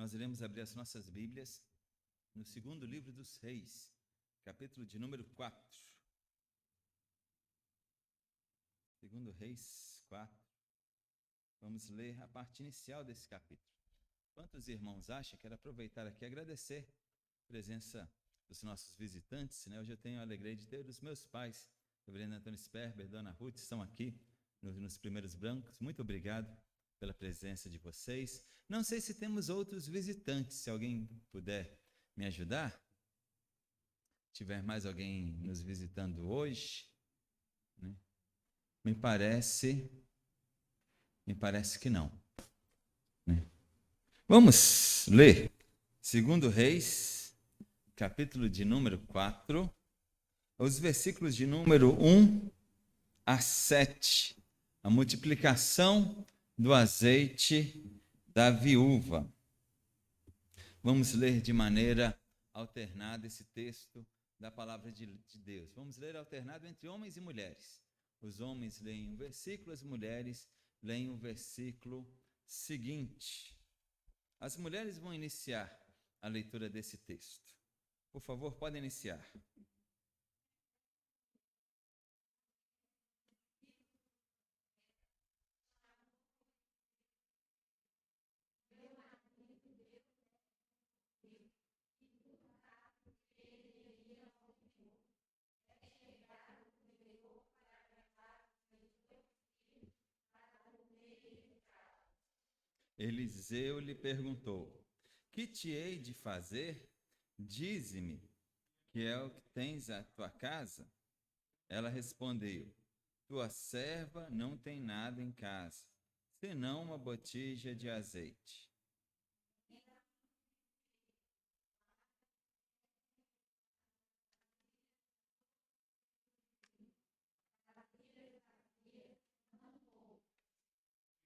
nós iremos abrir as nossas Bíblias no segundo livro dos Reis, capítulo de número 4. Segundo Reis 4. Vamos ler a parte inicial desse capítulo. Quantos irmãos acham? Quero aproveitar aqui e agradecer a presença dos nossos visitantes, né? Hoje eu tenho a alegria de ter os meus pais, reverendo Antônio Sperber, Dona Ruth, estão aqui nos primeiros bancos. Muito obrigado pela presença de vocês. Não sei se temos outros visitantes, se alguém puder me ajudar. Tiver mais alguém nos visitando hoje, né? Me parece que não, né? Vamos ler segundo Reis, capítulo de número 4, os versículos de número 1 a 7, a multiplicação do azeite da viúva. Vamos ler de maneira alternada esse texto da palavra de Deus. Vamos ler alternado entre homens e mulheres. Os homens leem um versículo, as mulheres leem o versículo seguinte. As mulheres vão iniciar a leitura desse texto. Por favor, podem iniciar. Eliseu lhe perguntou: que te hei de fazer? Dize-me, que é o que tens à tua casa? Ela respondeu: tua serva não tem nada em casa, senão uma botija de azeite.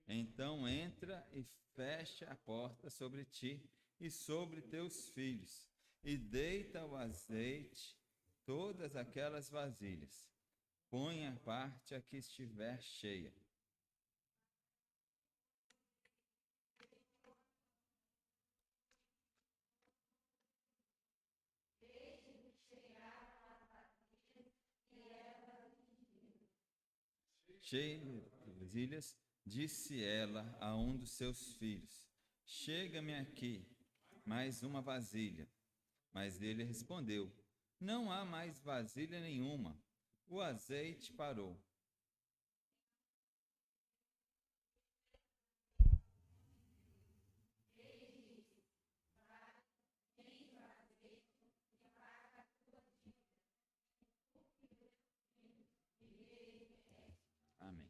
Então entra e fecha a porta sobre ti e sobre teus filhos, e deita o azeite todas aquelas vasilhas. Põe a parte a que estiver cheia. Cheia de vasilhas, disse ela a um dos seus filhos: chega-me aqui mais uma vasilha. Mas ele respondeu: não há mais vasilha nenhuma. O azeite parou. Amém.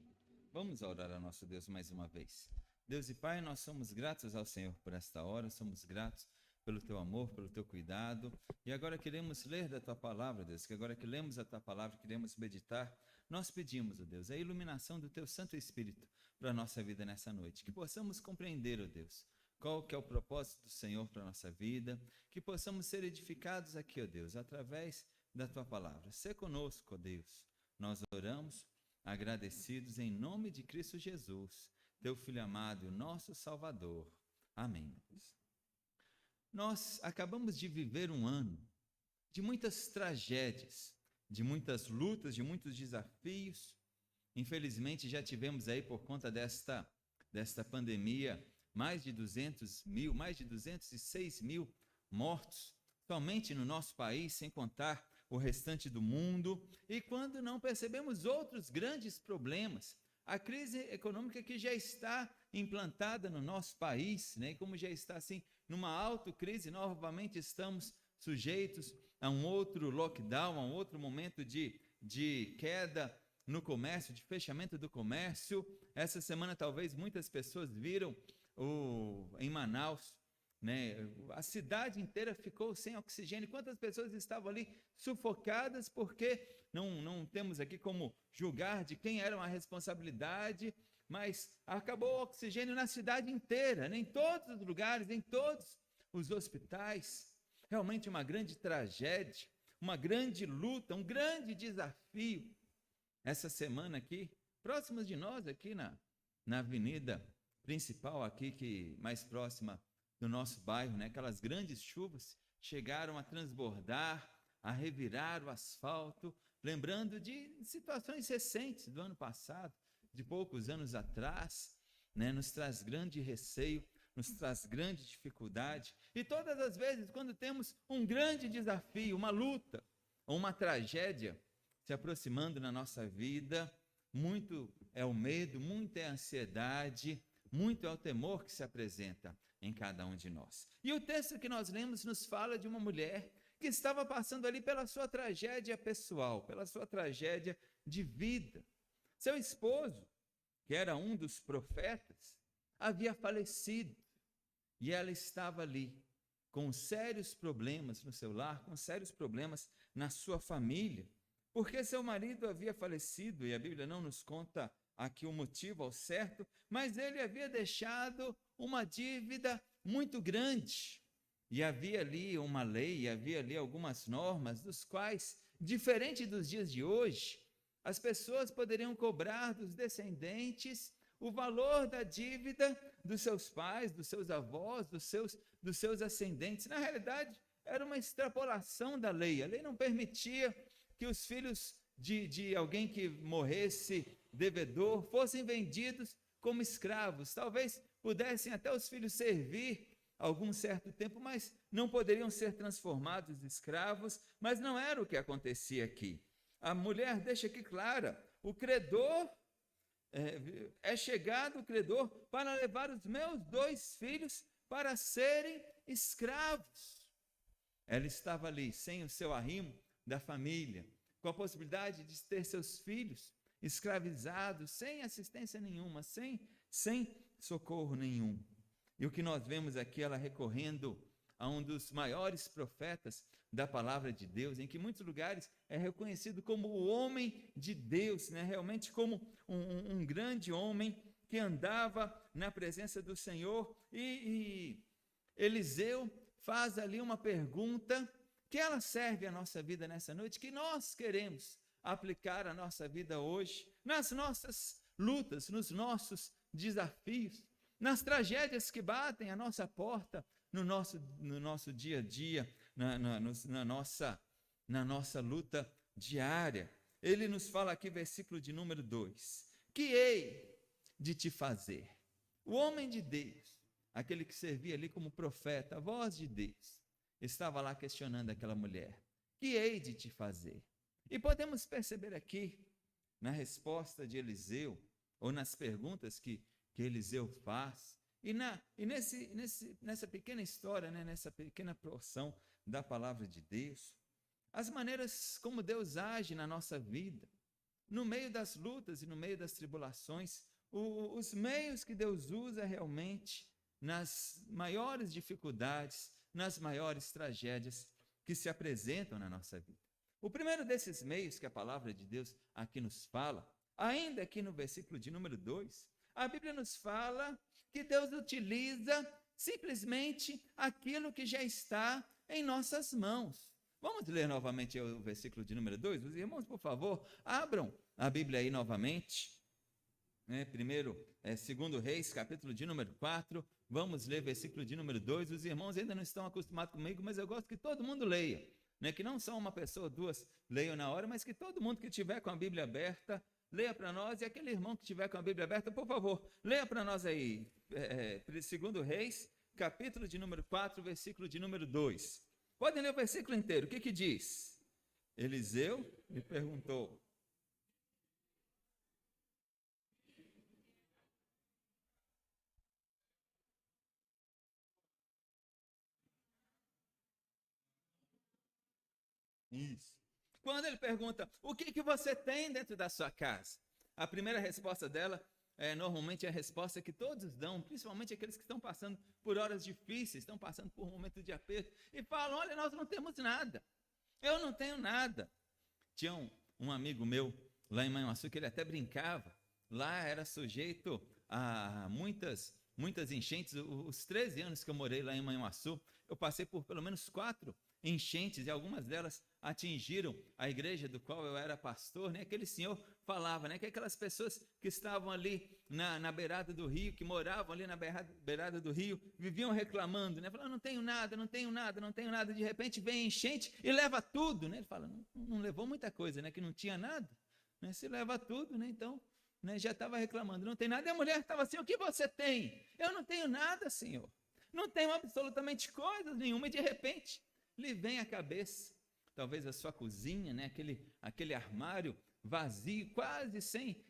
Vamos orar a nosso Deus mais uma vez. Deus e Pai, nós somos gratos ao Senhor por esta hora, somos gratos pelo Teu amor, pelo Teu cuidado, e agora queremos ler da Tua palavra, Deus, que agora que lemos a Tua palavra, queremos meditar, nós pedimos, ó Deus, a iluminação do Teu Santo Espírito para a nossa vida nessa noite, que possamos compreender, ó Deus, qual que é o propósito do Senhor para a nossa vida, que possamos ser edificados aqui, ó Deus, através da Tua palavra. Sê conosco, ó Deus, nós oramos agradecidos em nome de Cristo Jesus, Teu Filho amado e o nosso Salvador. Amém. Nós acabamos de viver um ano de muitas tragédias, de muitas lutas, de muitos desafios. Infelizmente já tivemos aí por conta desta pandemia mais de 206 mil mortos somente no nosso país, sem contar o restante do mundo, e quando não percebemos outros grandes problemas, a crise econômica que já está implantada no nosso país, né, e como já está assim numa autocrise, novamente estamos sujeitos a um outro lockdown, a um outro momento de queda no comércio, de fechamento do comércio. Essa semana talvez muitas pessoas viram em Manaus, né, a cidade inteira ficou sem oxigênio. Quantas pessoas estavam ali sufocadas, porque não temos aqui como julgar de quem era a responsabilidade, mas acabou o oxigênio na cidade inteira, né, em todos os lugares, em todos os hospitais. Realmente uma grande tragédia, uma grande luta, um grande desafio. Essa semana aqui, próximos de nós, aqui na avenida principal, aqui que mais próxima do nosso bairro, né? Aquelas grandes chuvas chegaram a transbordar, a revirar o asfalto, lembrando de situações recentes do ano passado, de poucos anos atrás, né? Nos traz grande receio, nos traz grande dificuldade. E todas as vezes, quando temos um grande desafio, uma luta ou uma tragédia se aproximando na nossa vida, muito é o medo, muito é a ansiedade, muito é o temor que se apresenta em cada um de nós. E o texto que nós lemos nos fala de uma mulher que estava passando ali pela sua tragédia pessoal, pela sua tragédia de vida. Seu esposo, que era um dos profetas, havia falecido e ela estava ali com sérios problemas no seu lar, com sérios problemas na sua família, porque seu marido havia falecido, e a Bíblia não nos conta aqui o motivo ao certo, mas ele havia deixado uma dívida muito grande. E havia ali uma lei, havia ali algumas normas, dos quais, diferente dos dias de hoje, as pessoas poderiam cobrar dos descendentes o valor da dívida dos seus pais, dos seus avós, dos seus ascendentes. Na realidade, era uma extrapolação da lei. A lei não permitia que os filhos de alguém que morresse devedor fossem vendidos como escravos. Talvez pudessem até os filhos servir algum certo tempo, mas não poderiam ser transformados em escravos. Mas não era o que acontecia aqui. A mulher deixa aqui clara: o credor é chegado, o credor, para levar os meus 2 filhos para serem escravos. Ela estava ali sem o seu arrimo da família, com a possibilidade de ter seus filhos escravizados, sem assistência nenhuma, sem socorro nenhum. E o que nós vemos aqui, ela recorrendo a um dos maiores profetas da palavra de Deus, em que em muitos lugares é reconhecido como o homem de Deus, né? Realmente como um grande homem que andava na presença do Senhor. E Eliseu faz ali uma pergunta que ela serve à nossa vida nessa noite, que nós queremos aplicar à nossa vida hoje, nas nossas lutas, nos nossos desafios, nas tragédias que batem à nossa porta, no nosso dia a dia, na nossa luta diária. Ele nos fala aqui, versículo de número 2, que hei de te fazer? O homem de Deus, aquele que servia ali como profeta, a voz de Deus, estava lá questionando aquela mulher: que hei de te fazer? E podemos perceber aqui, na resposta de Eliseu, ou nas perguntas que Eliseu faz, e nessa pequena história, né, nessa pequena porção da palavra de Deus, as maneiras como Deus age na nossa vida, no meio das lutas e no meio das tribulações, os meios que Deus usa realmente nas maiores dificuldades, nas maiores tragédias que se apresentam na nossa vida. O primeiro desses meios que a palavra de Deus aqui nos fala, ainda aqui no versículo de número 2, a Bíblia nos fala que Deus utiliza simplesmente aquilo que já está em nossas mãos. Vamos ler novamente o versículo de número 2? Os irmãos, por favor, abram a Bíblia aí novamente. Segundo Reis, capítulo de número 4, vamos ler versículo de número 2. Os irmãos ainda não estão acostumados comigo, mas eu gosto que todo mundo leia, né? Que não só uma pessoa ou duas leiam na hora, mas que todo mundo que estiver com a Bíblia aberta, leia para nós. E aquele irmão que estiver com a Bíblia aberta, por favor, leia para nós aí, segundo Reis, capítulo de número 4, versículo de número 2. Podem ler o versículo inteiro. O que diz? Eliseu lhe perguntou: isso. Quando ele pergunta: o que você tem dentro da sua casa? A primeira resposta dela normalmente é a resposta que todos dão, principalmente aqueles que estão passando por horas difíceis, estão passando por um momento de aperto, e falam: olha, nós não temos nada, eu não tenho nada. Tinha um amigo meu lá em Manhuaçu que ele até brincava, lá era sujeito a muitas enchentes. Os 13 anos que eu morei lá em Manhuaçu, eu passei por pelo menos 4 enchentes, e algumas delas atingiram a igreja do qual eu era pastor, né? Aquele senhor falava, né? Que aquelas pessoas que estavam ali na beirada do rio, que moravam ali na beirada do rio, viviam reclamando, né? Falando, não tenho nada, não tenho nada, não tenho nada. De repente vem a enchente e leva tudo, né? Ele fala, não levou muita coisa, né? Que não tinha nada, né? Se leva tudo, né? Então, né? Já estava reclamando, não tem nada. E a mulher estava assim, o que você tem? Eu não tenho nada, Senhor. Não tenho absolutamente coisa nenhuma. E de repente, lhe vem à cabeça, talvez a sua cozinha, né? Aquele armário vazio, quase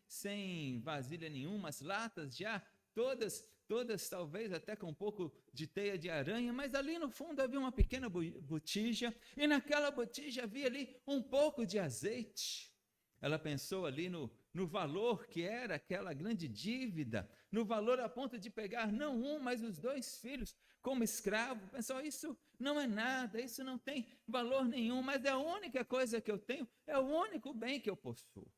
sem vasilha nenhuma, as latas já todas talvez até com um pouco de teia de aranha, mas ali no fundo havia uma pequena botija, e naquela botija havia ali um pouco de azeite. Ela pensou ali no valor que era aquela grande dívida, no valor a ponto de pegar não um, mas os 2 filhos como escravo. Pensou, isso não é nada, isso não tem valor nenhum, mas é a única coisa que eu tenho, é o único bem que eu possuo.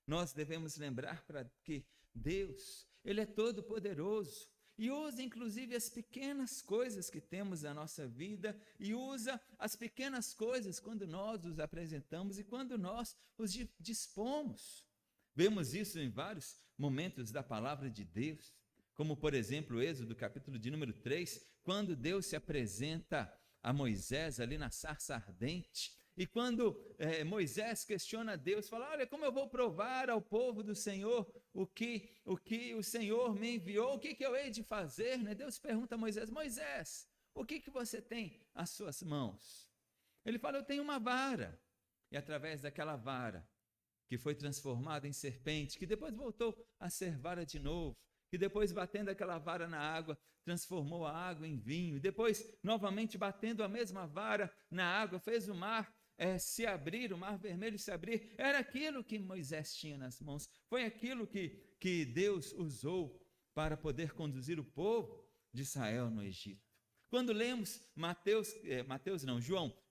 Nós devemos lembrar para que Deus, Ele é todo poderoso e usa inclusive as pequenas coisas que temos na nossa vida, e usa as pequenas coisas quando nós os apresentamos e quando nós os dispomos. Vemos isso em vários momentos da palavra de Deus, como por exemplo o Êxodo capítulo de número 3, quando Deus se apresenta a Moisés ali na sarça ardente, e quando Moisés questiona Deus, fala, olha, como eu vou provar ao povo do Senhor o que o Senhor me enviou, o que eu hei de fazer, né? Deus pergunta a Moisés, Moisés, o que você tem às suas mãos? Ele fala, eu tenho uma vara, e através daquela vara, que foi transformada em serpente, que depois voltou a ser vara de novo, que depois batendo aquela vara na água, transformou a água em vinho, e depois novamente batendo a mesma vara na água, fez o mar se abrir, o mar vermelho se abrir. Era aquilo que Moisés tinha nas mãos, foi aquilo que Deus usou para poder conduzir o povo de Israel no Egito. Quando lemos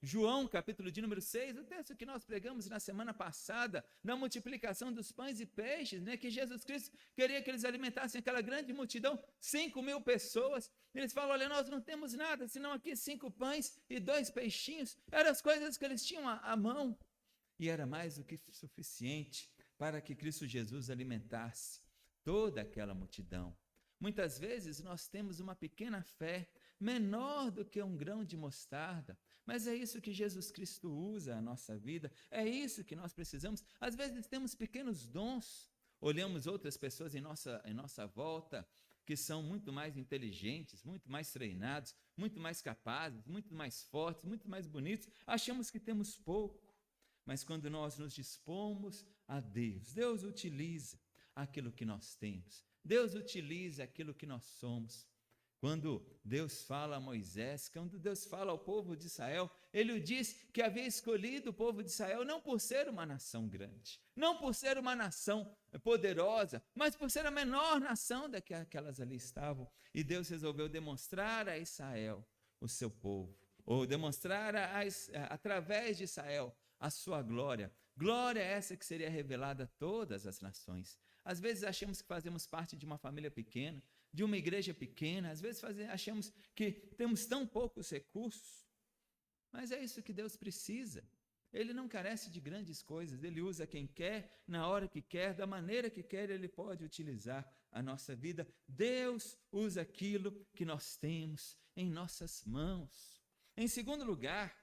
João capítulo de número 6, o texto que nós pregamos na semana passada, na multiplicação dos pães e peixes, né, que Jesus Cristo queria que eles alimentassem aquela grande multidão, 5.000 pessoas, eles falam, olha, nós não temos nada, senão aqui 5 pães e 2 peixinhos, eram as coisas que eles tinham à mão, e era mais do que suficiente para que Cristo Jesus alimentasse toda aquela multidão. Muitas vezes nós temos uma pequena fé, menor do que um grão de mostarda, mas é isso que Jesus Cristo usa na nossa vida, é isso que nós precisamos. Às vezes temos pequenos dons, olhamos outras pessoas em nossa volta, que são muito mais inteligentes, muito mais treinados, muito mais capazes, muito mais fortes, muito mais bonitos, achamos que temos pouco, mas quando nós nos dispomos a Deus, Deus utiliza aquilo que nós temos, Deus utiliza aquilo que nós somos. Quando Deus fala a Moisés, quando Deus fala ao povo de Israel, Ele diz que havia escolhido o povo de Israel não por ser uma nação grande, não por ser uma nação poderosa, mas por ser a menor nação daquelas ali estavam. E Deus resolveu demonstrar a Israel o seu povo, ou demonstrar através de Israel a sua glória. Glória essa que seria revelada a todas as nações. Às vezes achamos que fazemos parte de uma família pequena, de uma igreja pequena, às vezes achamos que temos tão poucos recursos, mas é isso que Deus precisa. Ele não carece de grandes coisas, Ele usa quem quer, na hora que quer, da maneira que quer, Ele pode utilizar a nossa vida. Deus usa aquilo que nós temos em nossas mãos. Em segundo lugar,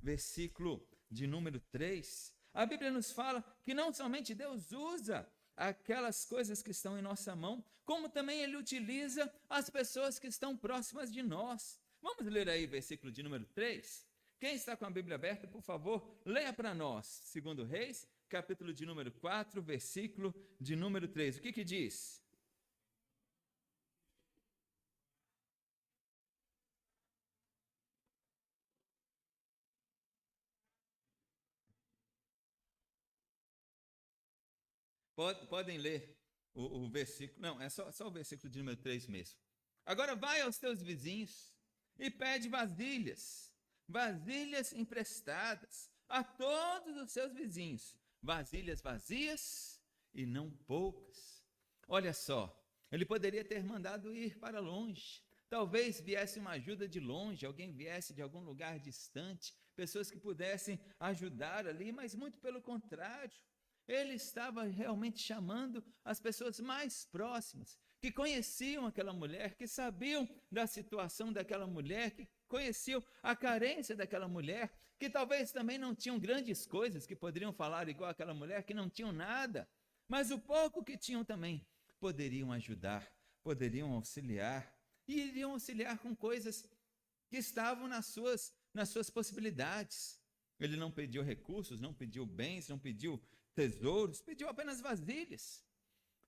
versículo de número 3, a Bíblia nos fala que não somente Deus usa aquelas coisas que estão em nossa mão, como também Ele utiliza as pessoas que estão próximas de nós. Vamos ler aí versículo de número 3? Quem está com a Bíblia aberta, por favor, leia para nós, 2 Reis, capítulo de número 4, versículo de número 3. O que diz? Podem ler o versículo, não, é só o versículo de número 3 mesmo. Agora vai aos teus vizinhos e pede vasilhas emprestadas a todos os seus vizinhos, vasilhas vazias e não poucas. Olha só, ele poderia ter mandado ir para longe, talvez viesse uma ajuda de longe, alguém viesse de algum lugar distante, pessoas que pudessem ajudar ali, mas muito pelo contrário. Ele estava realmente chamando as pessoas mais próximas, que conheciam aquela mulher, que sabiam da situação daquela mulher, que conheciam a carência daquela mulher, que talvez também não tinham grandes coisas, que poderiam falar igual aquela mulher, que não tinham nada, mas o pouco que tinham também poderiam ajudar, poderiam auxiliar, e iriam auxiliar com coisas que estavam nas suas possibilidades. Ele não pediu recursos, não pediu bens, não pediu tesouros, pediu apenas vasilhas.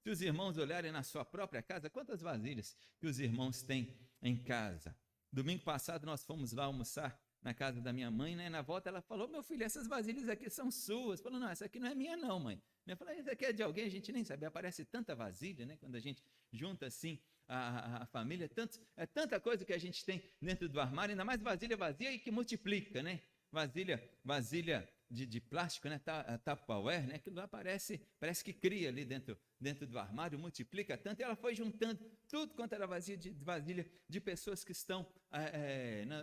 Se os irmãos olharem na sua própria casa, quantas vasilhas que os irmãos têm em casa? Domingo passado nós fomos lá almoçar na casa da minha mãe, né? Na volta ela falou: meu filho, essas vasilhas aqui são suas. Falou: não, essa aqui não é minha não, mãe. Eu falei: essa aqui é de alguém, a gente nem sabe. Aparece tanta vasilha, né? Quando a gente junta assim a família, é tanta coisa que a gente tem dentro do armário, ainda mais vasilha vazia e que multiplica, né? Vasilha de plástico, né? Tupperware, né? Aquilo lá parece que cria ali dentro do armário, multiplica tanto. E ela foi juntando tudo quanto era vasilha de pessoas que estão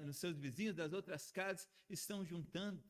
nos seus vizinhos das outras casas, estão juntando.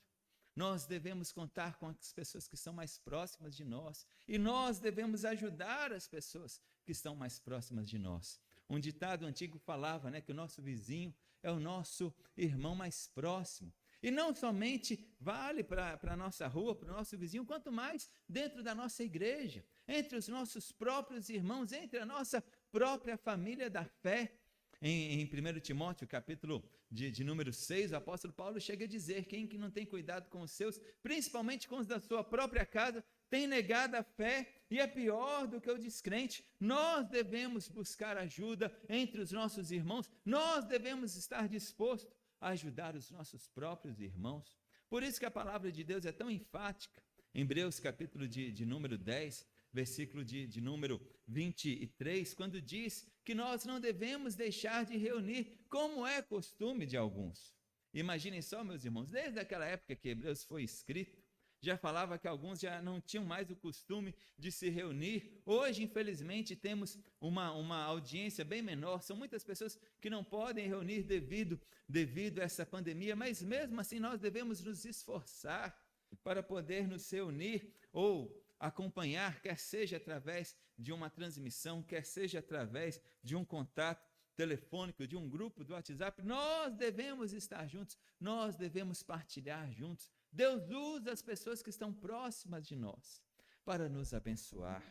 Nós devemos contar com as pessoas que são mais próximas de nós, e nós devemos ajudar as pessoas que estão mais próximas de nós. Um ditado antigo falava, né, que o nosso vizinho é o nosso irmão mais próximo. E não somente vale para a nossa rua, para o nosso vizinho, quanto mais dentro da nossa igreja, entre os nossos próprios irmãos, entre a nossa própria família da fé. Em 1 Timóteo, capítulo de número 6, o apóstolo Paulo chega a dizer: quem que não tem cuidado com os seus, principalmente com os da sua própria casa, tem negado a fé e é pior do que o descrente. Nós devemos buscar ajuda entre os nossos irmãos, nós devemos estar dispostos a ajudar os nossos próprios irmãos. Por isso que a palavra de Deus é tão enfática. Em Hebreus, capítulo de número 10, versículo de número 23, quando diz que nós não devemos deixar de reunir, como é costume de alguns. Imaginem só, meus irmãos, desde aquela época que Hebreus foi escrito, já falava que alguns já não tinham mais o costume de se reunir. Hoje, infelizmente, temos uma audiência bem menor. São muitas pessoas que não podem reunir devido a essa pandemia, mas mesmo assim nós devemos nos esforçar para poder nos reunir ou acompanhar, quer seja através de uma transmissão, quer seja através de um contato telefônico, de um grupo do WhatsApp. Nós devemos estar juntos, nós devemos partilhar juntos. Deus usa as pessoas que estão próximas de nós para nos abençoar.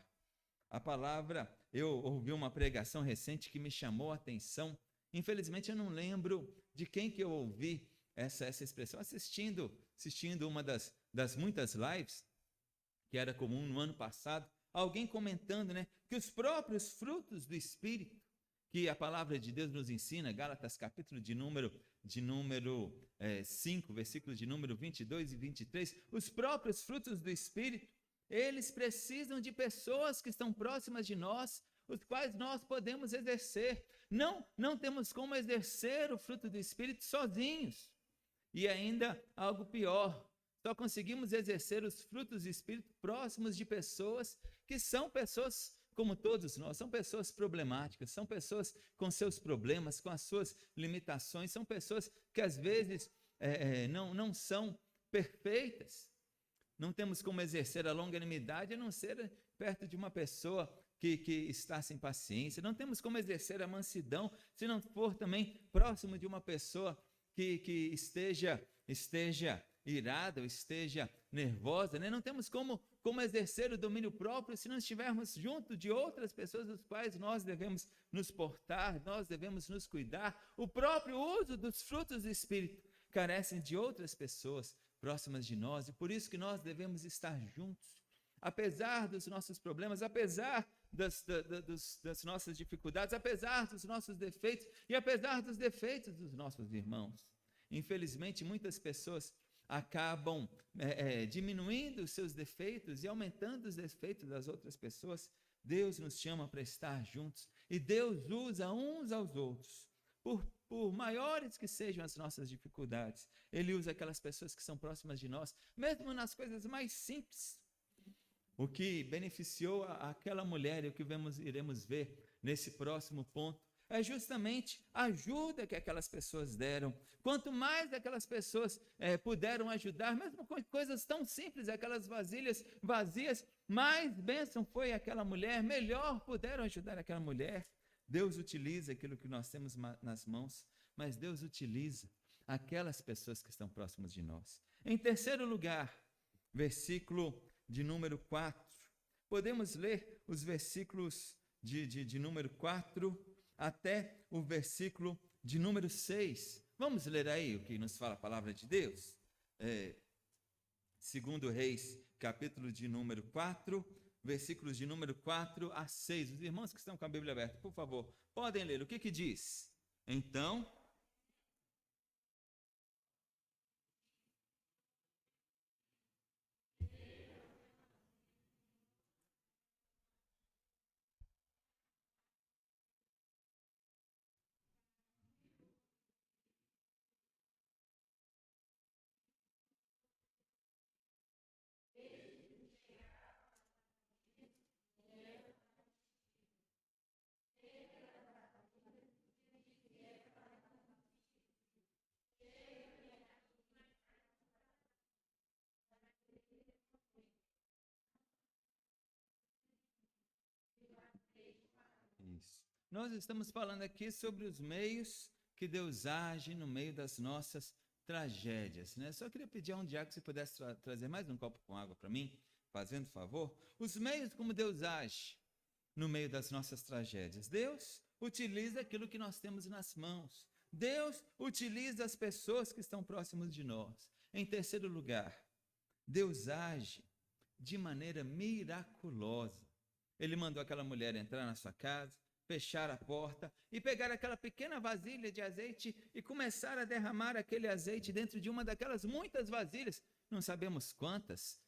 A palavra, eu ouvi uma pregação recente que me chamou a atenção. Infelizmente eu não lembro de quem que eu ouvi essa expressão, assistindo uma das muitas lives que era comum no ano passado, alguém comentando, né, que os próprios frutos do Espírito, que a palavra de Deus nos ensina, Gálatas capítulo de número 5, versículos de número 22 e 23, os próprios frutos do Espírito, eles precisam de pessoas que estão próximas de nós, os quais nós podemos exercer. Não temos como exercer o fruto do Espírito sozinhos. E ainda algo pior, só conseguimos exercer os frutos do Espírito próximos de pessoas que são pessoas como todos nós, são pessoas problemáticas, são pessoas com seus problemas, com as suas limitações, são pessoas que às vezes não são perfeitas. Não temos como exercer a longanimidade a não ser perto de uma pessoa que está sem paciência. Não temos como exercer a mansidão se não for também próximo de uma pessoa que esteja irada ou esteja nervosa, né? Não temos como exercer o domínio próprio se não estivermos junto de outras pessoas dos quais nós devemos nos portar, nós devemos nos cuidar. O próprio uso dos frutos do Espírito carecem de outras pessoas próximas de nós, e por isso que nós devemos estar juntos, apesar dos nossos problemas, apesar das nossas dificuldades, apesar dos nossos defeitos e apesar dos defeitos dos nossos irmãos. Infelizmente, muitas pessoas acabam diminuindo os seus defeitos e aumentando os defeitos das outras pessoas. Deus nos chama para estar juntos e Deus usa uns aos outros. Por maiores que sejam as nossas dificuldades, Ele usa aquelas pessoas que são próximas de nós, mesmo nas coisas mais simples. O que beneficiou aquela mulher e o que iremos ver nesse próximo ponto é justamente a ajuda que aquelas pessoas deram. Quanto mais aquelas pessoas puderam ajudar, mesmo com coisas tão simples, aquelas vasilhas vazias, mais bênção foi aquela mulher, melhor puderam ajudar aquela mulher. Deus utiliza aquilo que nós temos nas mãos, mas Deus utiliza aquelas pessoas que estão próximas de nós. Em terceiro lugar, versículo de número 4. Podemos ler os versículos de número 4 até o versículo de número 6. Vamos ler aí o que nos fala a palavra de Deus? Segundo Reis, capítulo de número 4, versículos de número 4 a 6. Os irmãos que estão com a Bíblia aberta, por favor, podem ler. O que diz? Então... Isso. Nós estamos falando aqui sobre os meios que Deus age no meio das nossas tragédias, né? Só queria pedir a um diácono se pudesse trazer mais um copo com água para mim, fazendo favor. Os meios como Deus age no meio das nossas tragédias. Deus utiliza aquilo que nós temos nas mãos. Deus utiliza as pessoas que estão próximas de nós. Em terceiro lugar, Deus age de maneira miraculosa. Ele mandou aquela mulher entrar na sua casa, fechar a porta e pegar aquela pequena vasilha de azeite e começar a derramar aquele azeite dentro de uma daquelas muitas vasilhas. Não sabemos quantas,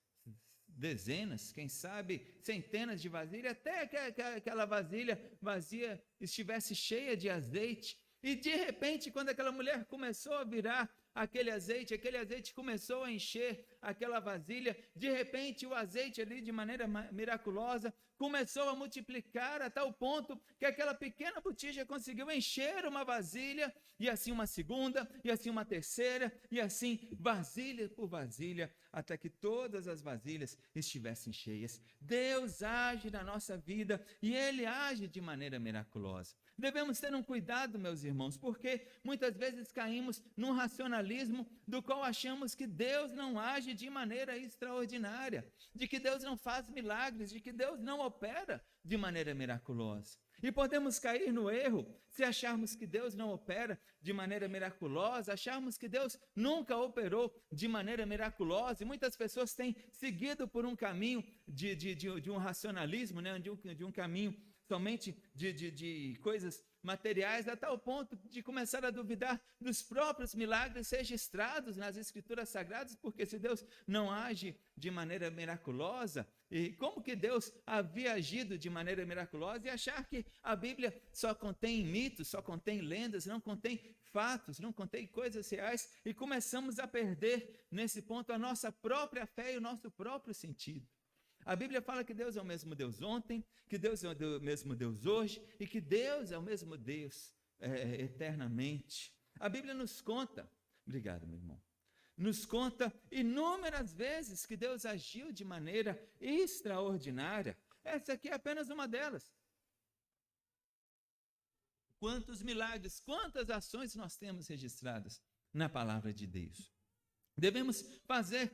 dezenas, quem sabe centenas de vasilhas, até que aquela vasilha vazia estivesse cheia de azeite. E de repente, quando aquela mulher começou a virar aquele azeite começou a encher aquela vasilha. De repente, o azeite ali, de maneira miraculosa, começou a multiplicar a tal ponto que aquela pequena botija conseguiu encher uma vasilha, e assim uma segunda, e assim uma terceira, e assim vasilha por vasilha, até que todas as vasilhas estivessem cheias. Deus age na nossa vida e Ele age de maneira miraculosa. Devemos ter um cuidado, meus irmãos, porque muitas vezes caímos num racionalismo do qual achamos que Deus não age de maneira extraordinária, de que Deus não faz milagres, de que Deus não opera de maneira miraculosa. E podemos cair no erro se acharmos que Deus não opera de maneira miraculosa, acharmos que Deus nunca operou de maneira miraculosa, e muitas pessoas têm seguido por um caminho de um racionalismo, né? de um caminho somente de coisas materiais, a tal ponto de começar a duvidar dos próprios milagres registrados nas Escrituras Sagradas, porque se Deus não age de maneira miraculosa, e como que Deus havia agido de maneira miraculosa, e achar que a Bíblia só contém mitos, só contém lendas, não contém fatos, não contém coisas reais, e começamos a perder nesse ponto a nossa própria fé e o nosso próprio sentido. A Bíblia fala que Deus é o mesmo Deus ontem, que Deus é o mesmo Deus hoje e que Deus é o mesmo Deus eternamente. A Bíblia nos conta, obrigado meu irmão, nos conta inúmeras vezes que Deus agiu de maneira extraordinária. Essa aqui é apenas uma delas. Quantos milagres, quantas ações nós temos registradas na palavra de Deus. Devemos fazer,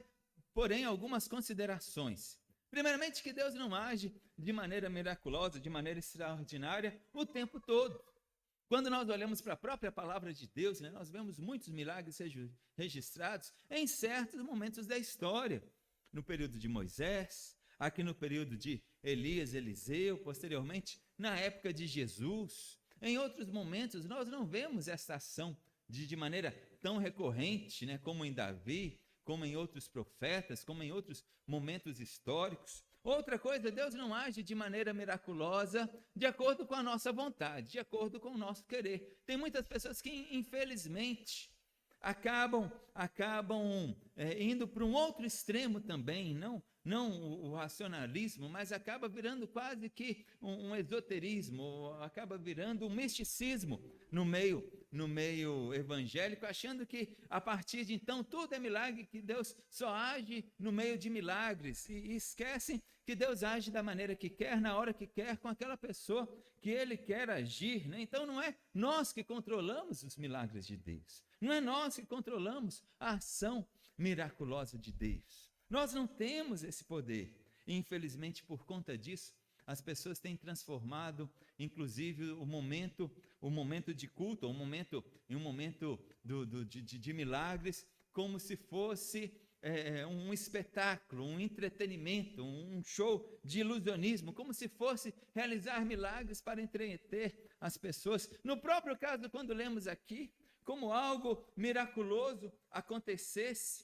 porém, algumas considerações. Primeiramente, que Deus não age de maneira miraculosa, de maneira extraordinária o tempo todo. Quando nós olhamos para a própria palavra de Deus, né, nós vemos muitos milagres registrados em certos momentos da história. No período de Moisés, aqui no período de Elias, Eliseu, posteriormente na época de Jesus. Em outros momentos, nós não vemos essa ação de maneira tão recorrente, né, como em Davi, como em outros profetas, como em outros momentos históricos. Outra coisa, Deus não age de maneira miraculosa de acordo com a nossa vontade, de acordo com o nosso querer. Tem muitas pessoas que, infelizmente, acabam indo para um outro extremo também, não o racionalismo, mas acaba virando quase que um esoterismo, acaba virando um misticismo no meio evangélico, achando que a partir de então tudo é milagre, que Deus só age no meio de milagres, e esquecem que Deus age da maneira que quer, na hora que quer, com aquela pessoa que Ele quer agir, né? Então não é nós que controlamos os milagres de Deus, não é nós que controlamos a ação miraculosa de Deus. Nós não temos esse poder. E, infelizmente, por conta disso, as pessoas têm transformado, inclusive, o momento de culto, um momento de milagres, como se fosse um espetáculo, um entretenimento, um show de ilusionismo, como se fosse realizar milagres para entreter as pessoas. No próprio caso, quando lemos aqui, como algo miraculoso acontecesse,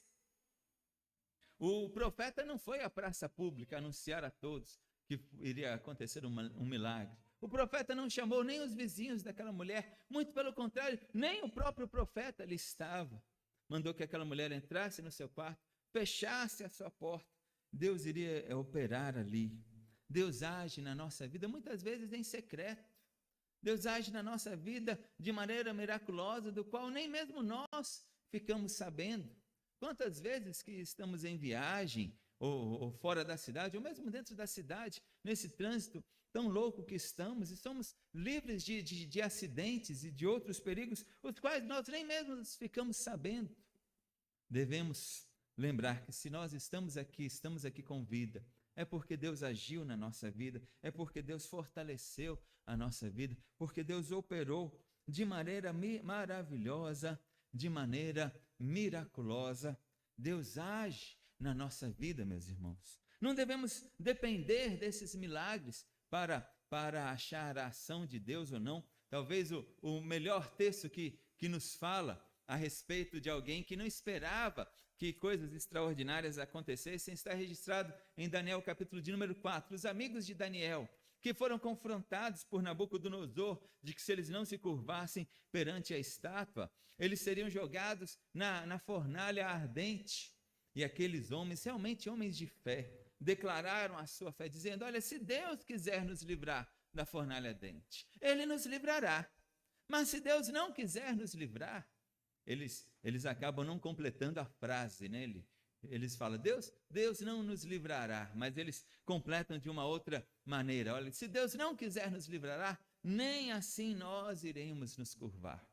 o profeta não foi à praça pública anunciar a todos que iria acontecer um milagre. O profeta não chamou nem os vizinhos daquela mulher, muito pelo contrário, nem o próprio profeta ali estava. Mandou que aquela mulher entrasse no seu quarto, fechasse a sua porta. Deus iria operar ali. Deus age na nossa vida muitas vezes em secreto. Deus age na nossa vida de maneira miraculosa, do qual nem mesmo nós ficamos sabendo. Quantas vezes que estamos em viagem, ou fora da cidade, ou mesmo dentro da cidade, nesse trânsito tão louco que estamos, e somos livres de acidentes e de outros perigos, os quais nós nem mesmo ficamos sabendo. Devemos lembrar que se nós estamos aqui com vida, é porque Deus agiu na nossa vida, é porque Deus fortaleceu a nossa vida, porque Deus operou de maneira maravilhosa, de maneira miraculosa. Deus age na nossa vida, meus irmãos. Não devemos depender desses milagres para achar a ação de Deus ou não. Talvez o melhor texto que nos fala a respeito de alguém que não esperava que coisas extraordinárias acontecessem está registrado em Daniel, capítulo de número 4. Os amigos de Daniel, que foram confrontados por Nabucodonosor, de que se eles não se curvassem perante a estátua, eles seriam jogados na fornalha ardente. E aqueles homens, realmente homens de fé, declararam a sua fé, dizendo: olha, se Deus quiser nos livrar da fornalha ardente, Ele nos livrará. Mas se Deus não quiser nos livrar, eles acabam não completando a frase, né? Eles falam, Deus não nos livrará, mas eles completam de uma outra maneira. Olha, se Deus não quiser nos livrará, nem assim nós iremos nos curvar.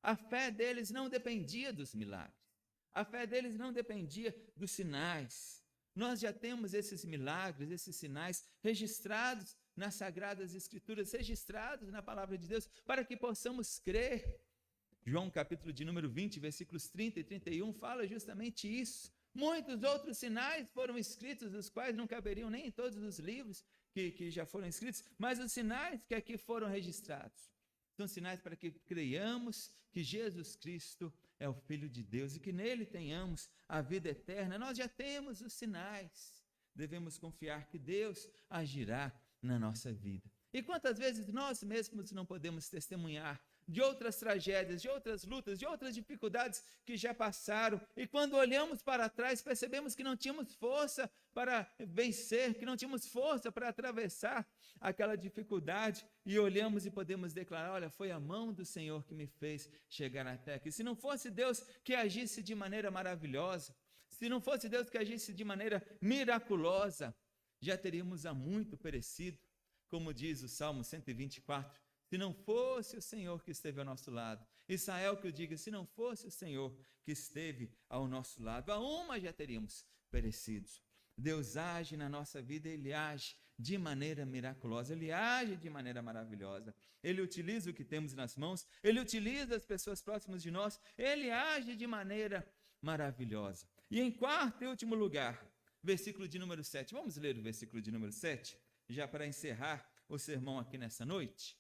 A fé deles não dependia dos milagres. A fé deles não dependia dos sinais. Nós já temos esses milagres, esses sinais registrados nas Sagradas Escrituras, registrados na Palavra de Deus, para que possamos crer. João capítulo de número 20, versículos 30 e 31, fala justamente isso. Muitos outros sinais foram escritos, os quais não caberiam nem em todos os livros que já foram escritos, mas os sinais que aqui foram registrados são sinais para que creiamos que Jesus Cristo é o Filho de Deus e que nele tenhamos a vida eterna. Nós já temos os sinais, devemos confiar que Deus agirá na nossa vida. E quantas vezes nós mesmos não podemos testemunhar de outras tragédias, de outras lutas, de outras dificuldades que já passaram, e quando olhamos para trás, percebemos que não tínhamos força para vencer, que não tínhamos força para atravessar aquela dificuldade, e olhamos e podemos declarar, olha, foi a mão do Senhor que me fez chegar até aqui. Se não fosse Deus que agisse de maneira maravilhosa, se não fosse Deus que agisse de maneira miraculosa, já teríamos há muito perecido, como diz o Salmo 124, se não fosse o Senhor que esteve ao nosso lado. Israel que o diga, se não fosse o Senhor que esteve ao nosso lado, a uma já teríamos perecido. Deus age na nossa vida, Ele age de maneira miraculosa, Ele age de maneira maravilhosa. Ele utiliza o que temos nas mãos, Ele utiliza as pessoas próximas de nós, Ele age de maneira maravilhosa. E em quarto e último lugar, versículo de número 7. Vamos ler o versículo de número 7, já para encerrar o sermão aqui nessa noite.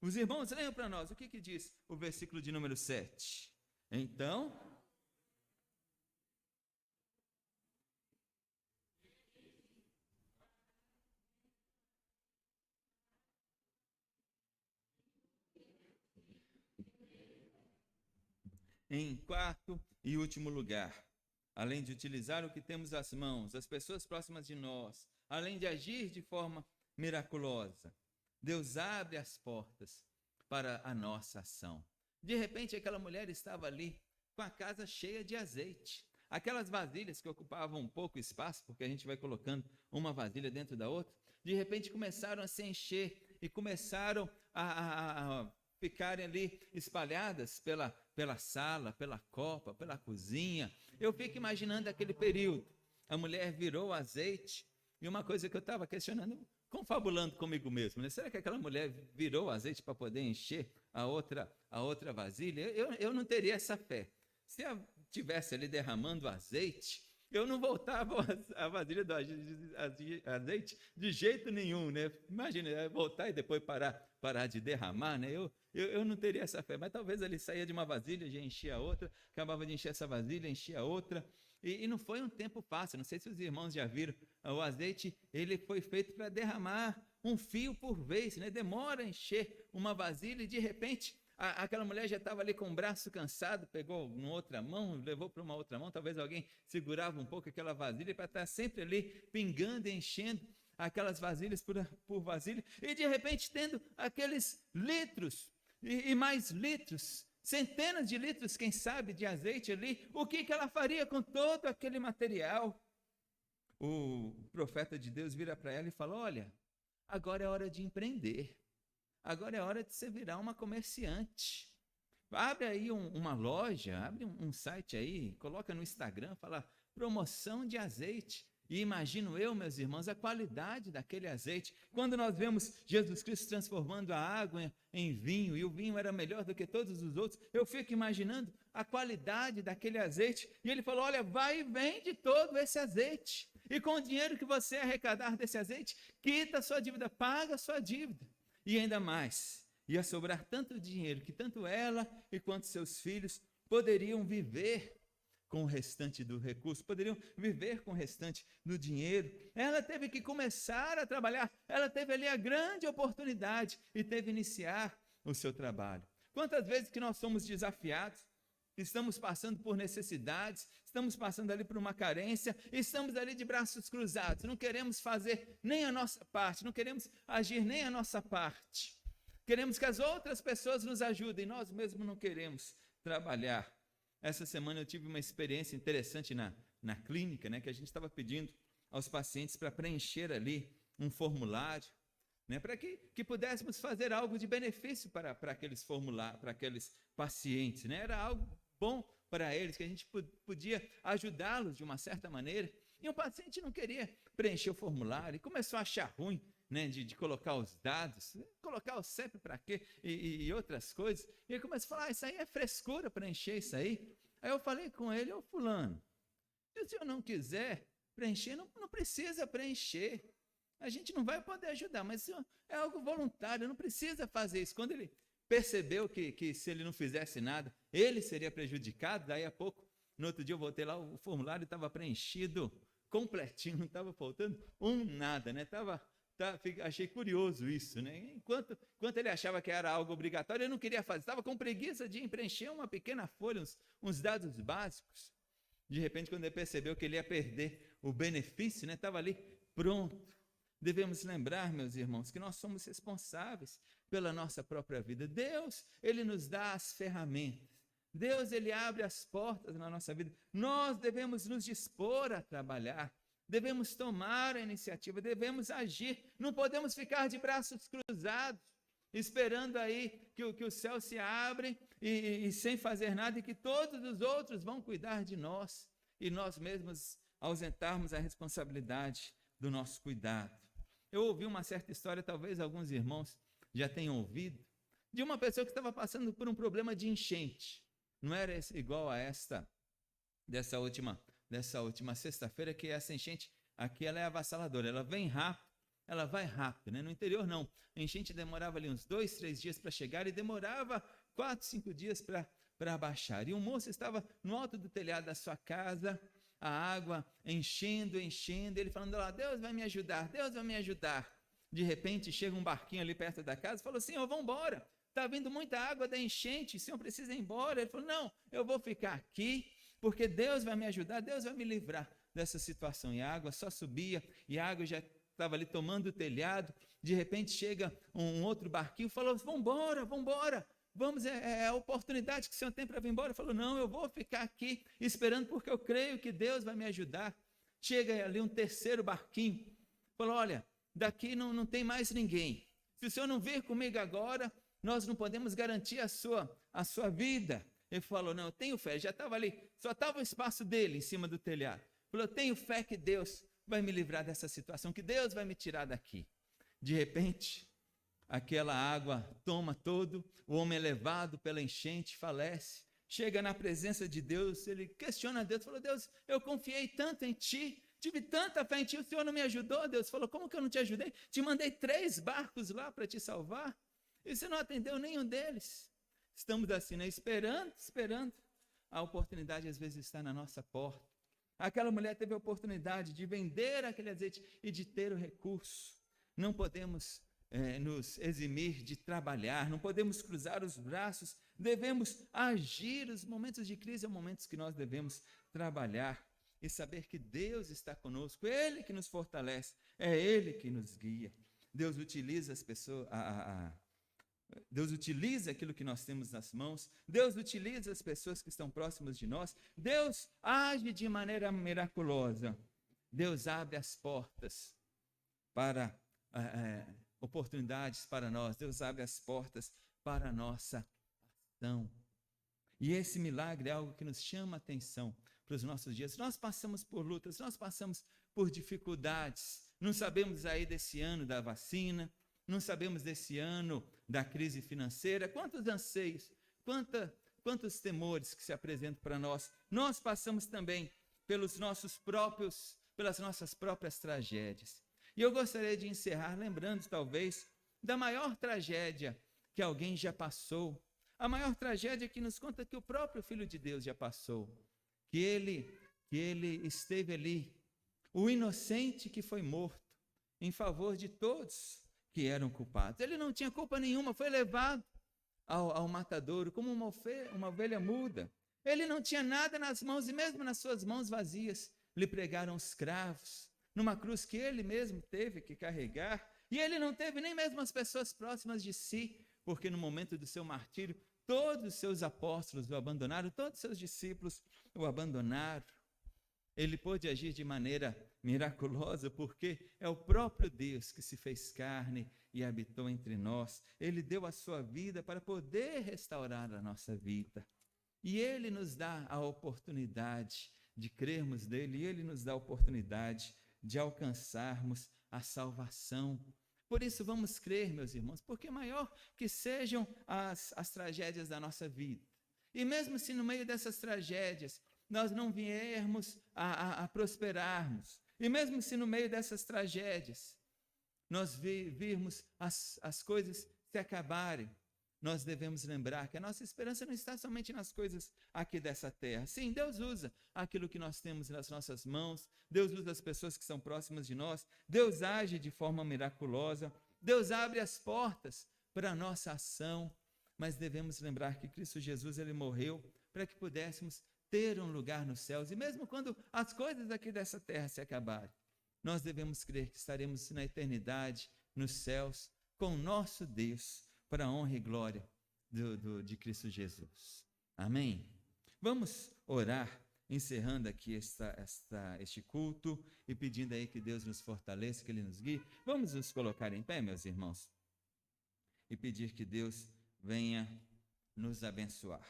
Os irmãos, leiam para nós, o que diz o versículo de número 7? Então, em quarto e último lugar, além de utilizar o que temos às mãos, as pessoas próximas de nós, além de agir de forma miraculosa, Deus abre as portas para a nossa ação. De repente, aquela mulher estava ali com a casa cheia de azeite. Aquelas vasilhas que ocupavam um pouco espaço, porque a gente vai colocando uma vasilha dentro da outra, de repente começaram a se encher e começaram a ficarem ali espalhadas pela sala, pela copa, pela cozinha. Eu fico imaginando aquele período. A mulher virou o azeite, e uma coisa que eu estava questionando, confabulando comigo mesmo, né? Será que aquela mulher virou o azeite para poder encher a outra vasilha? Eu não teria essa fé. Se eu estivesse ali derramando azeite, eu não voltava a vasilha do azeite de jeito nenhum, né? Imagina, voltar e depois parar de derramar, né? Eu não teria essa fé, mas talvez ele saía de uma vasilha, já enchia a outra, acabava de encher essa vasilha, enchia a outra, e não foi um tempo fácil. Não sei se os irmãos já viram, o azeite ele foi feito para derramar um fio por vez, né? Demora a encher uma vasilha e de repente aquela mulher já estava ali com o braço cansado, pegou uma outra mão, levou para uma outra mão, talvez alguém segurava um pouco aquela vasilha para estar sempre ali pingando e enchendo aquelas vasilhas por vasilha, e de repente tendo aqueles litros e mais litros, centenas de litros, quem sabe, de azeite ali. O que ela faria com todo aquele material? O profeta de Deus vira para ela e fala: olha, agora é hora de empreender. Agora é hora de você virar uma comerciante. Abre aí uma loja, abre um site aí, coloca no Instagram, fala promoção de azeite. E imagino eu, meus irmãos, a qualidade daquele azeite. Quando nós vemos Jesus Cristo transformando a água em vinho, e o vinho era melhor do que todos os outros, eu fico imaginando a qualidade daquele azeite. E ele falou: olha, vai e vende todo esse azeite. E com o dinheiro que você arrecadar desse azeite, quita a sua dívida, paga a sua dívida. E ainda mais, ia sobrar tanto dinheiro que tanto ela e quanto seus filhos poderiam viver com o restante do recurso, poderiam viver com o restante do dinheiro. Ela teve que começar a trabalhar, ela teve ali a grande oportunidade e teve que iniciar o seu trabalho. Quantas vezes que nós somos desafiados, estamos passando por necessidades, estamos passando ali por uma carência, estamos ali de braços cruzados, não queremos fazer nem a nossa parte, não queremos agir nem a nossa parte. Queremos que as outras pessoas nos ajudem, nós mesmos não queremos trabalhar. Essa semana eu tive uma experiência interessante na clínica, né, que a gente estava pedindo aos pacientes para preencher ali um formulário, né, para que pudéssemos fazer algo de benefício para aqueles formulários, para aqueles pacientes, né? Era algo bom para eles, que a gente podia ajudá-los de uma certa maneira. E o paciente não queria preencher o formulário e começou a achar ruim, né, de colocar os dados, colocar o CEP para quê e outras coisas. E ele começou a falar: isso aí é frescura, preencher isso aí. Aí eu falei com ele: ô fulano, se o senhor não quiser preencher, não precisa preencher. A gente não vai poder ajudar, mas é algo voluntário, não precisa fazer isso. Quando ele percebeu que se ele não fizesse nada, ele seria prejudicado, daí a pouco, no outro dia eu voltei lá, o formulário estava preenchido completinho, não estava faltando nada, né? Achei curioso isso, né? Enquanto ele achava que era algo obrigatório, ele não queria fazer, estava com preguiça de preencher uma pequena folha, uns dados básicos. De repente, quando ele percebeu que ele ia perder o benefício, né? Estava ali pronto. Devemos lembrar, meus irmãos, que nós somos responsáveis pela nossa própria vida. Deus, ele nos dá as ferramentas. Deus, ele abre as portas na nossa vida. Nós devemos nos dispor a trabalhar. Devemos tomar a iniciativa, devemos agir. Não podemos ficar de braços cruzados, esperando aí que o céu se abre e sem fazer nada, e que todos os outros vão cuidar de nós, e nós mesmos ausentarmos a responsabilidade do nosso cuidado. Eu ouvi uma certa história, talvez alguns irmãos já tenham ouvido, de uma pessoa que estava passando por um problema de enchente. Não era igual a dessa última sexta-feira, que essa enchente aqui ela é avassaladora, ela vem rápido, ela vai rápido, né? No interior não, a enchente demorava ali uns 2, 3 dias para chegar e demorava 4, 5 dias para abaixar. E um moço estava no alto do telhado da sua casa, a água enchendo, ele falando lá: Deus vai me ajudar, Deus vai me ajudar. De repente chega um barquinho ali perto da casa e falou: Senhor, vamos embora, está vindo muita água da enchente, o senhor precisa ir embora. Ele falou: não, eu vou ficar aqui, porque Deus vai me ajudar, Deus vai me livrar dessa situação. E a água só subia, e a água já estava ali tomando o telhado. De repente chega um outro barquinho, falou: vamos embora, vamos, é a oportunidade que o Senhor tem para vir embora. Falou: não, eu vou ficar aqui esperando, porque eu creio que Deus vai me ajudar. Chega ali um terceiro barquinho, falou: olha, daqui não tem mais ninguém. Se o Senhor não vir comigo agora, nós não podemos garantir a sua vida. Ele falou: não, eu tenho fé. Já estava ali, só estava o espaço dele em cima do telhado. Falou: eu tenho fé que Deus vai me livrar dessa situação, que Deus vai me tirar daqui. De repente, aquela água toma todo, o homem é levado pela enchente, falece, chega na presença de Deus, ele questiona a Deus, falou: Deus, eu confiei tanto em Ti, tive tanta fé em Ti, o Senhor não me ajudou. Deus falou: como que eu não te ajudei? Te mandei 3 barcos lá para te salvar, e você não atendeu nenhum deles. Estamos assim, né? Esperando. A oportunidade às vezes está na nossa porta. Aquela mulher teve a oportunidade de vender aquele azeite e de ter o recurso. Não podemos nos eximir de trabalhar, não podemos cruzar os braços, devemos agir. Os momentos de crise são momentos que nós devemos trabalhar e saber que Deus está conosco, Ele que nos fortalece, é Ele que nos guia. Deus utiliza as pessoas, Deus utiliza aquilo que nós temos nas mãos, Deus utiliza as pessoas que estão próximas de nós, Deus age de maneira miraculosa, Deus abre as portas para oportunidades para nós, Deus abre as portas para a nossa ação. E esse milagre é algo que nos chama a atenção para os nossos dias. Nós passamos por lutas, nós passamos por dificuldades, não sabemos aí desse ano da vacina, não sabemos desse ano da crise financeira, quantos anseios, quantos temores que se apresentam para nós. Nós passamos também pelas nossas próprias tragédias. E eu gostaria de encerrar lembrando, talvez, da maior tragédia que alguém já passou, a maior tragédia que nos conta que o próprio Filho de Deus já passou, que ele esteve ali, o inocente que foi morto, em favor de todos que eram culpados. Ele não tinha culpa nenhuma, foi levado ao matadouro como uma ovelha muda. Ele não tinha nada nas mãos, e mesmo nas suas mãos vazias, lhe pregaram os cravos, numa cruz que ele mesmo teve que carregar, e ele não teve nem mesmo as pessoas próximas de si, porque no momento do seu martírio, todos os seus apóstolos o abandonaram, todos os seus discípulos o abandonaram. Ele pôde agir de maneira miraculosa, porque é o próprio Deus que se fez carne e habitou entre nós. Ele deu a sua vida para poder restaurar a nossa vida. E Ele nos dá a oportunidade de crermos nele, e Ele nos dá a oportunidade de alcançarmos a salvação. Por isso vamos crer, meus irmãos, porque maior que sejam as tragédias da nossa vida, e mesmo se no meio dessas tragédias nós não viermos a prosperarmos, e mesmo se no meio dessas tragédias nós virmos as coisas se acabarem, nós devemos lembrar que a nossa esperança não está somente nas coisas aqui dessa terra. Sim, Deus usa aquilo que nós temos nas nossas mãos, Deus usa as pessoas que são próximas de nós, Deus age de forma miraculosa, Deus abre as portas para a nossa ação, mas devemos lembrar que Cristo Jesus, Ele morreu para que pudéssemos ter um lugar nos céus, e mesmo quando as coisas aqui dessa terra se acabarem, nós devemos crer que estaremos na eternidade, nos céus, com o nosso Deus, para a honra e glória de Cristo Jesus. Amém? Vamos orar, encerrando aqui este culto e pedindo aí que Deus nos fortaleça, que Ele nos guie. Vamos nos colocar em pé, meus irmãos, e pedir que Deus venha nos abençoar.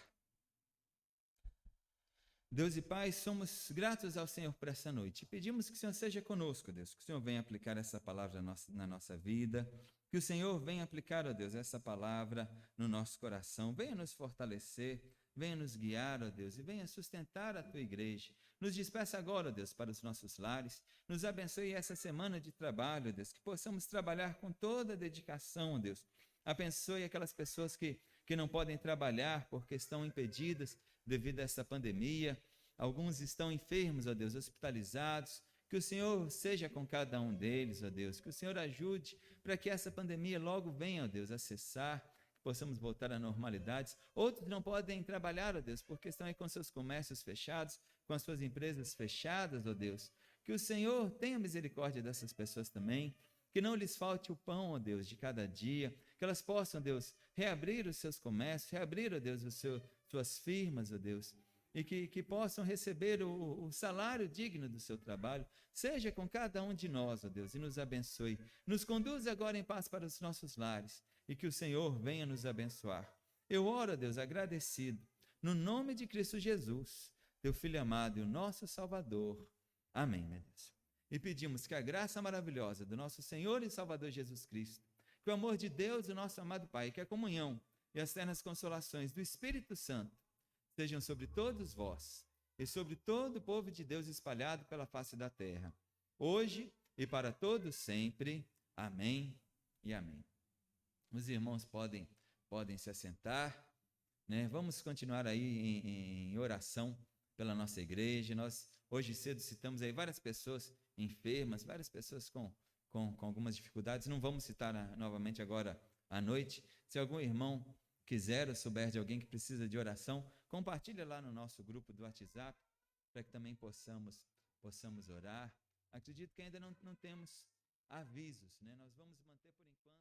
Deus e Pai, somos gratos ao Senhor por essa noite. Pedimos que o Senhor seja conosco, Deus, que o Senhor venha aplicar essa palavra na nossa vida, que o Senhor venha aplicar, ó Deus, essa palavra no nosso coração, venha nos fortalecer, venha nos guiar, ó Deus, e venha sustentar a Tua igreja. Nos despeça agora, ó Deus, para os nossos lares, nos abençoe essa semana de trabalho, ó Deus, que possamos trabalhar com toda a dedicação, ó Deus. Abençoe aquelas pessoas que não podem trabalhar porque estão impedidas devido a essa pandemia. Alguns estão enfermos, ó Deus, hospitalizados. Que o Senhor seja com cada um deles, ó Deus. Que o Senhor ajude para que essa pandemia logo venha, ó Deus, a cessar. possamos voltar à normalidade. Outros não podem trabalhar, ó Deus, porque estão aí com seus comércios fechados, com as suas empresas fechadas, ó Deus. Que o Senhor tenha misericórdia dessas pessoas também, que não lhes falte o pão, ó Deus, de cada dia, que elas possam, Deus, reabrir os seus comércios, reabrir, ó Deus, suas firmas, ó Deus, e que possam receber o salário digno do seu trabalho. Seja com cada um de nós, ó Deus, e nos abençoe. Nos conduza agora em paz para os nossos lares, e que o Senhor venha nos abençoar. Eu oro, ó Deus, agradecido, no nome de Cristo Jesus, teu Filho amado e o nosso Salvador. Amém, meu Deus. E pedimos que a graça maravilhosa do nosso Senhor e Salvador Jesus Cristo, que o amor de Deus, o nosso amado Pai, que a comunhão e as ternas consolações do Espírito Santo sejam sobre todos vós e sobre todo o povo de Deus espalhado pela face da terra, hoje e para todos sempre. Amém e amém. Os irmãos podem se assentar, né? Vamos continuar aí em oração pela nossa igreja. Nós hoje cedo citamos aí várias pessoas enfermas, várias pessoas com algumas dificuldades. Não vamos citar novamente agora à noite. Se algum irmão quiser ou souber de alguém que precisa de oração, compartilhe lá no nosso grupo do WhatsApp, para que também possamos orar. Acredito que ainda não temos avisos, né? Nós vamos manter por enquanto